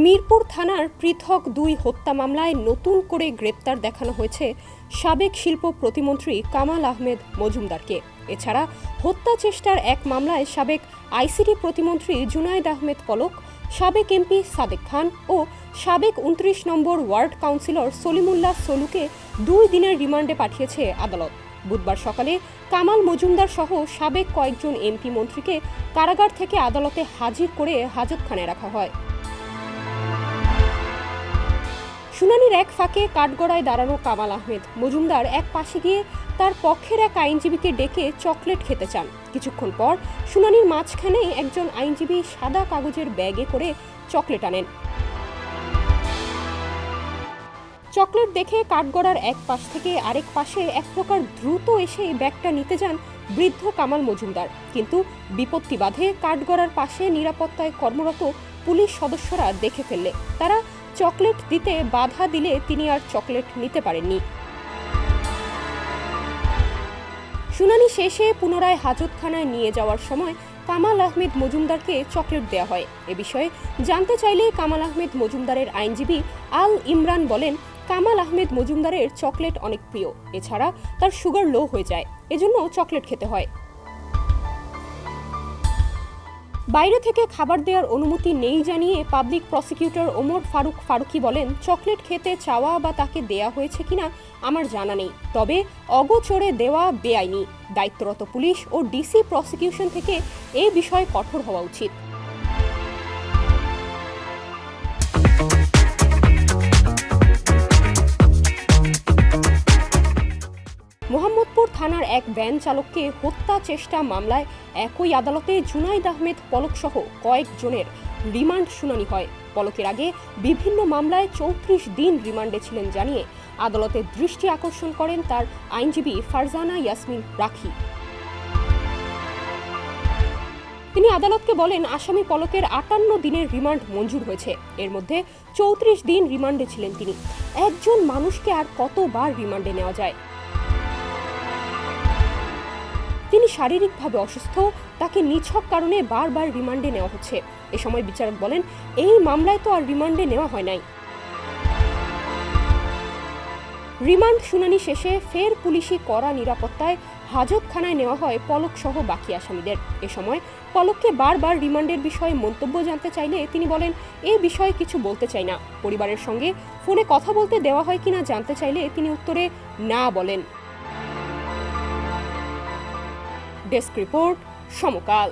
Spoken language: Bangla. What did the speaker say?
মিরপুর থানার পৃথক ২ হত্যা মামলায় নতুন করে গ্রেপ্তার দেখানো হয়েছে সাবেক শিল্প প্রতিমন্ত্রী কামাল আহমেদ মজুমদারকে। এছাড়া হত্যা চেষ্টার এক মামলায় সাবেক আইসিটি প্রতিমন্ত্রী জুনায়েদ আহমেদ পলক, সাবেক এমপি সাদেক খান ও সাবেক ২৯ নম্বর ওয়ার্ড কাউন্সিলর সলিমুল্লাহ সলুকে ২ দিনের রিমান্ডে পাঠিয়েছে আদালত। বুধবার সকালে কামাল মজুমদার সহ সাবেক কয়েকজন এমপি মন্ত্রীকে কারাগার থেকে আদালতে হাজির করে হাজতখানায় রাখা হয়। শুনানির এক ফাঁকে কাঠগড়ায় দাঁড়ানো কামাল আহমেদ মজুমদার এক পাশে গিয়ে তার পক্ষের এক আইনজীবীকে ডেকে চকলেট খেতে চান। কিছুক্ষণ পর শুনানির মাঝখানে একজন আইনজীবী সাদা কাগজের ব্যাগে করে চকলেট আনেন। চকলেট দেখে কাঠগড়ার এক পাশ থেকে আরেক পাশে এক প্রকার দ্রুত এসে ব্যাগটা নিতে যান বৃদ্ধ কামাল মজুমদার, কিন্তু বিপত্তি বাধে কাঠগড়ার পাশে নিরাপত্তায় কর্মরত পুলিশ সদস্যরা দেখে ফেললে তারা চকলেট দিতে বাধা দিলে তিনি আর চকলেট নিতে পারেননি। শুনানি শেষে পুনরায় হাজতখানায় নিয়ে যাওয়ার সময় কামাল আহমেদ মজুমদারকে চকলেট দেওয়া হয়। এ বিষয়ে জানতে চাইলে কামাল আহমেদ মজুমদারের আইনজীবী আল ইমরান বলেন, কামাল আহমেদ মজুমদারের চকলেট অনেক প্রিয়, এছাড়া তার সুগার লো হয়ে যায়, এজন্য চকলেট খেতে হয়। বাইরে থেকে খাবার দেওয়ার অনুমতি নেই জানিয়ে পাবলিক প্রসিকিউটর ওমর ফারুক ফারুকি বলেন, চকলেট খেতে চাওয়া বা তাকে দেয়া হয়েছে কিনা আমার জানা নেই, তবে অগোচরে দেওয়া বেআইনি। দায়িত্বরত পুলিশ ও ডিসি প্রসিকিউশন থেকে এই বিষয়ে কঠোর হওয়া উচিত। মোহাম্মদপুর থানার এক ভ্যান চালককে হত্যা চেষ্টা মামলায় একই আদালতে জুনায়েদ আহমেদ পলক সহ কয়েকজনের রিমান্ড শুনানি হয়। পলকের আগে বিভিন্ন মামলায় ৩৪ দিন রিমান্ডে ছিলেন জানিয়ে আদালতে দৃষ্টি আকর্ষণ করেন তার আইনজীবী ফারজানা ইয়াসমিন রাখি। তিনি আদালতকে বলেন, আসামি পলকের ৫৮ দিনের রিমান্ড মঞ্জুর হয়েছে, এর মধ্যে ৩৪ দিন রিমান্ডে ছিলেন তিনি। একজন মানুষকে আর কতবার রিমান্ডে নেওয়া যায়? তিনি শারীরিকভাবে অসুস্থ, তাকে নিছক কারণে বারবার রিমান্ডে নেওয়া হচ্ছে। এ সময় বিচারক বলেন, এই মামলায় তো আর রিমান্ডে নেওয়া হয় নাই। রিমান্ড শুনানি শেষে ফের পুলিশি কড়া নিরাপত্তায় হাজতখানায় নেওয়া হয় পলক সহ বাকি আসামিদের। এ সময় পলককে বারবার রিমান্ডের বিষয়ে মন্তব্য জানতে চাইলে তিনি বলেন, এ বিষয়ে কিছু বলতে চাই না। পরিবারের সঙ্গে ফোনে কথা বলতে দেওয়া হয় কিনা জানতে চাইলে তিনি উত্তরে না বলেন। ডেস্ক রিপোর্ট, সমকাল।